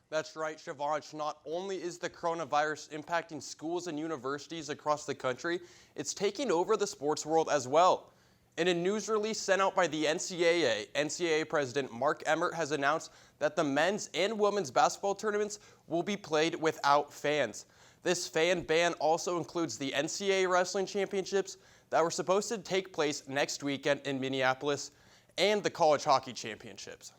That's right, Shivansh. Not only is the coronavirus impacting schools and universities across the country, it's taking over the sports world as well. In a news release sent out by the NCAA President Mark Emmert has announced that the men's and women's basketball tournaments will be played without fans. This fan ban also includes the NCAA Wrestling Championships that were supposed to take place next weekend in Minneapolis and the College Hockey Championships.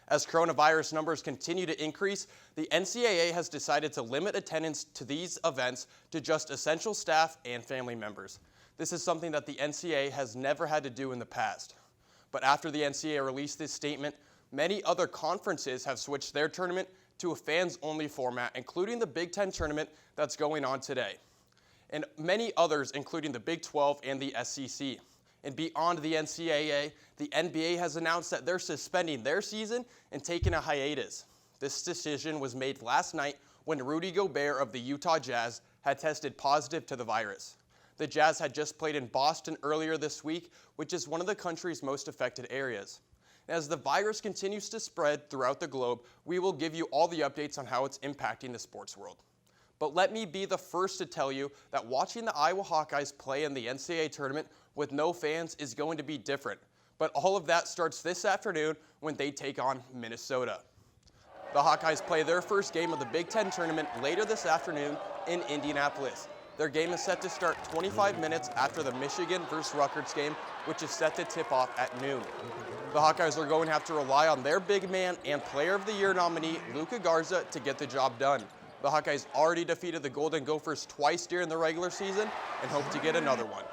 As coronavirus numbers continue to increase, the NCAA has decided to limit attendance to these events to just essential staff and family members. This is something that the NCAA has never had to do in the past. But after the NCAA released this statement, many other conferences have switched their tournament to a fans-only format, including the Big Ten tournament that's going on today, and many others, including the Big 12 and the SEC. And beyond the NCAA, the NBA has announced that they're suspending their season and taking a hiatus. This decision was made last night when Rudy Gobert of the Utah Jazz had tested positive to the virus. The Jazz had just played in Boston earlier this week, which is one of the country's most affected areas. As the virus continues to spread throughout the globe, we will give you all the updates on how it's impacting the sports world. But let me be the first to tell you that watching the Iowa Hawkeyes play in the NCAA tournament with no fans is going to be different. But all of that starts this afternoon when they take on Minnesota. The Hawkeyes play their first game of the Big Ten tournament later this afternoon in Indianapolis. Their game is set to start 25 minutes after the Michigan versus Rutgers game, which is set to tip off at noon. The Hawkeyes are going to have to rely on their big man and Player of the Year nominee, Luka Garza, to get the job done. The Hawkeyes already defeated the Golden Gophers twice during the regular season and hope to get another one.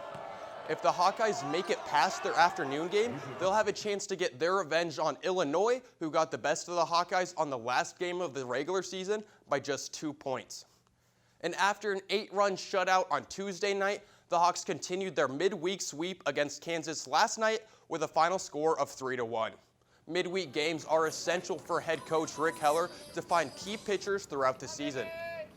If the Hawkeyes make it past their afternoon game, they'll have a chance to get their revenge on Illinois, who got the best of the Hawkeyes on the last game of the regular season by just 2 points. And after an 8-run shutout on Tuesday night, the Hawks continued their midweek sweep against Kansas last night with a final score of 3-1. Midweek games are essential for head coach Rick Heller to find key pitchers throughout the season.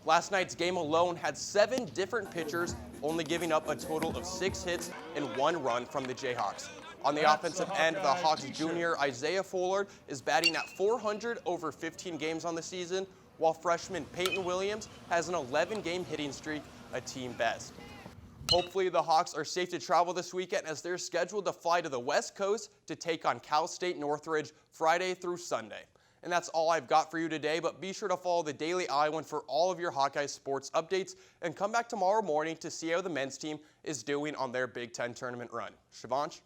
Last night's game alone had 7 different pitchers, only giving up a total of 6 hits and 1 run from the Jayhawks. On the offensive end, the Hawks junior Isaiah Fullard is batting at .400 over 15 games on the season, while freshman Peyton Williams has an 11-game hitting streak, a team best. Hopefully the Hawks are safe to travel this weekend as they're scheduled to fly to the West Coast to take on Cal State Northridge Friday through Sunday. And that's all I've got for you today, but be sure to follow the Daily Iowan for all of your Hawkeye sports updates and come back tomorrow morning to see how the men's team is doing on their Big Ten tournament run. Shivansh?